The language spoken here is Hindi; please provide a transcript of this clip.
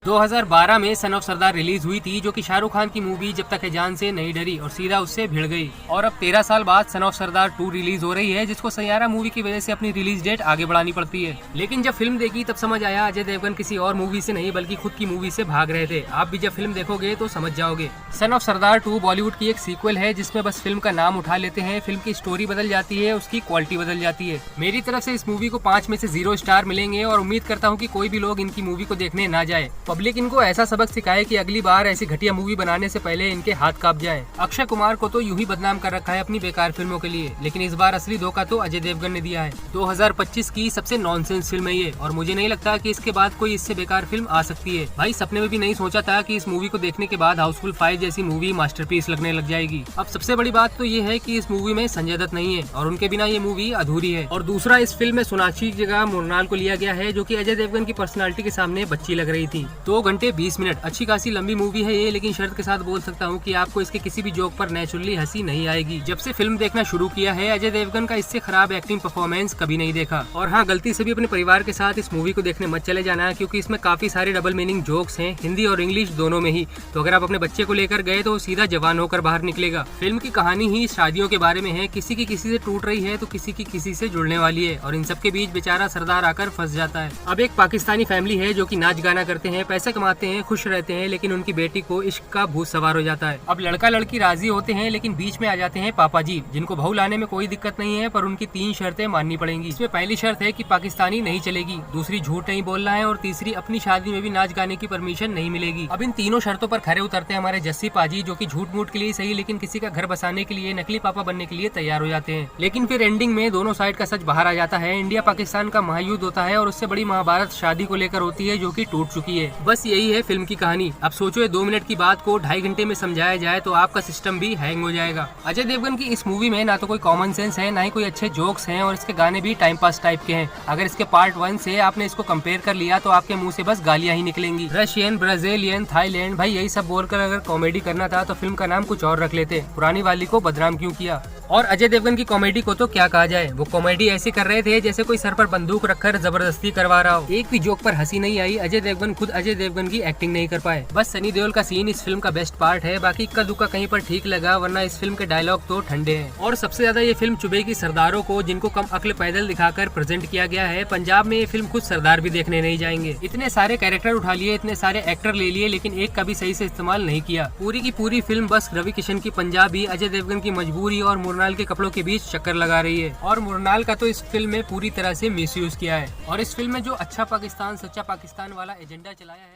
2012 में सन ऑफ सरदार रिलीज हुई थी, जो कि शाहरुख खान की मूवी जब तक है जान से नहीं डरी और सीधा उससे भिड़ गई। और अब 13 साल बाद सन ऑफ सरदार 2 रिलीज हो रही है, जिसको सैयारा मूवी की वजह से अपनी रिलीज डेट आगे बढ़ानी पड़ती है। लेकिन जब फिल्म देखी तब समझ आया अजय देवगन किसी और मूवी से नहीं बल्कि खुद की मूवी से भाग रहे थे। आप भी जब फिल्म देखोगे तो समझ जाओगे। सन ऑफ सरदार 2 बॉलीवुड की एक सीक्वल है, जिसमें बस फिल्म का नाम उठा लेते हैं, फिल्म की स्टोरी बदल जाती है, उसकी क्वालिटी बदल जाती है। मेरी तरफ से इस मूवी को 5 में से 0 स्टार मिलेंगे और उम्मीद करता हूँ कि कोई भी लोग इनकी मूवी को देखने ना जाए। पब्लिक इनको ऐसा सबक सिखाए कि अगली बार ऐसी घटिया मूवी बनाने से पहले इनके हाथ कांप जाएं। अक्षय कुमार को तो यूं ही बदनाम कर रखा है अपनी बेकार फिल्मों के लिए, लेकिन इस बार असली धोखा तो अजय देवगन ने दिया है। 2025 की सबसे नॉनसेंस फिल्म है ये, और मुझे नहीं लगता कि इसके बाद कोई इससे बेकार फिल्म आ सकती है। भाई सपने में भी नहीं सोचा था कि इस मूवी को देखने के बाद हाउसफुल 5 जैसी मूवी मास्टरपीस लगने लग जाएगी। अब सबसे बड़ी बात तो ये है कि इस मूवी में संजय दत्त नहीं है और उनके बिना ये मूवी अधूरी है। और दूसरा, इस फिल्म में सोनाक्षी की जगह मुरनाल को लिया गया है, जो कि अजय देवगन की पर्सनालिटी के सामने बच्ची लग रही थी। 2 घंटे 20 मिनट अच्छी खासी लंबी मूवी है ये, लेकिन शर्त के साथ बोल सकता हूँ कि आपको इसके किसी भी जोक पर नेचुरली हंसी नहीं आएगी। जब से फिल्म देखना शुरू किया है, अजय देवगन का इससे खराब एक्टिंग परफॉर्मेंस कभी नहीं देखा। और हाँ, गलती से भी अपने परिवार के साथ इस मूवी को देखने मत चले जाना, क्योंकि इसमें काफी सारे डबल मीनिंग जोक्स हैं, हिंदी और इंग्लिश दोनों में ही। तो अगर आप अपने बच्चे को लेकर गए तो सीधा जवान होकर बाहर निकलेगा। फिल्म की कहानी ही शादियों के बारे में है, किसी की किसी से टूट रही है तो किसी की किसी से जुड़ने वाली है, और इन सब के बीच बेचारा सरदार आकर फंस जाता है। अब एक पाकिस्तानी फैमिली है जो कि नाच गाना करते हैं, पैसे कमाते हैं, खुश रहते हैं, लेकिन उनकी बेटी को इश्क का भूत सवार हो जाता है। अब लड़का लड़की राजी होते हैं, लेकिन बीच में आ जाते हैं पापा जी, जिनको बहू लाने में कोई दिक्कत नहीं है, पर उनकी 3 शर्तें माननी पड़ेंगी। इसमें पहली शर्त है कि पाकिस्तानी नहीं चलेगी, दूसरी झूठ नहीं बोलना है, और तीसरी अपनी शादी में भी नाच गाने की परमिशन नहीं मिलेगी। अब इन तीनों शर्तों पर खरे उतरते हैं हमारे जस्सी पाजी, जो कि झूठ मूठ के लिए सही लेकिन किसी का घर बसाने के लिए नकली पापा बनने के लिए तैयार हो जाते हैं। लेकिन फिर एंडिंग में दोनों साइड का सच बाहर आ जाता है। इंडिया पाकिस्तान का महायुद्ध होता है और उससे बड़ी महाभारत शादी को लेकर होती है, जो कि टूट चुकी है। बस यही है फिल्म की कहानी। अब सोचो, 2 मिनट की बात को 2.5 घंटे में समझाया जाए तो आपका सिस्टम भी हैंग हो जाएगा। अजय देवगन की इस मूवी में ना तो कोई कॉमन सेंस है, ना ही कोई अच्छे जोक्स हैं, और इसके गाने भी टाइम पास टाइप के हैं। अगर इसके पार्ट 1 से आपने इसको कंपेयर कर लिया तो आपके मुंह से बस गालियां ही निकलेंगी। रशियन, ब्राजीलियन, थाईलैंड, भाई यही सब बोलकर अगर कॉमेडी करना था तो फिल्म का नाम कुछ और रख लेते। पुरानी वाली को बदनाम क्यों किया? और अजय देवगन की कॉमेडी को तो क्या कहा जाए, वो कॉमेडी ऐसी कर रहे थे जैसे कोई सर पर बंदूक रखकर जबरदस्ती करवा रहा हो। एक भी जोक पर हंसी नहीं आई। अजय देवगन खुद अजय देवगन की एक्टिंग नहीं कर पाए। बस सनी देओल का सीन इस फिल्म का बेस्ट पार्ट है, बाकी इक्का दुक्का कहीं पर ठीक लगा, वरना इस फिल्म के डायलॉग तो ठंडे हैं। और सबसे ज्यादा ये फिल्म चुभेगी सरदारों को, जिनको कम अक्ल पैदल दिखाकर प्रेजेंट किया गया है। पंजाब में ये फिल्म खुद सरदार भी देखने नहीं जाएंगे। इतने सारे कैरेक्टर उठा लिए, इतने सारे एक्टर ले लिए, लेकिन एक का भी सही से इस्तेमाल नहीं किया। पूरी की पूरी फिल्म बस रवि किशन की पंजाबी, अजय देवगन की मजबूरी और मुरनाल के कपड़ों के बीच चक्कर लगा रही है। और मुरनाल का तो इस फिल्म में पूरी तरह से मिसयूज किया है। और इस फिल्म में जो अच्छा पाकिस्तान, सच्चा पाकिस्तान वाला एजेंडा चलाया है।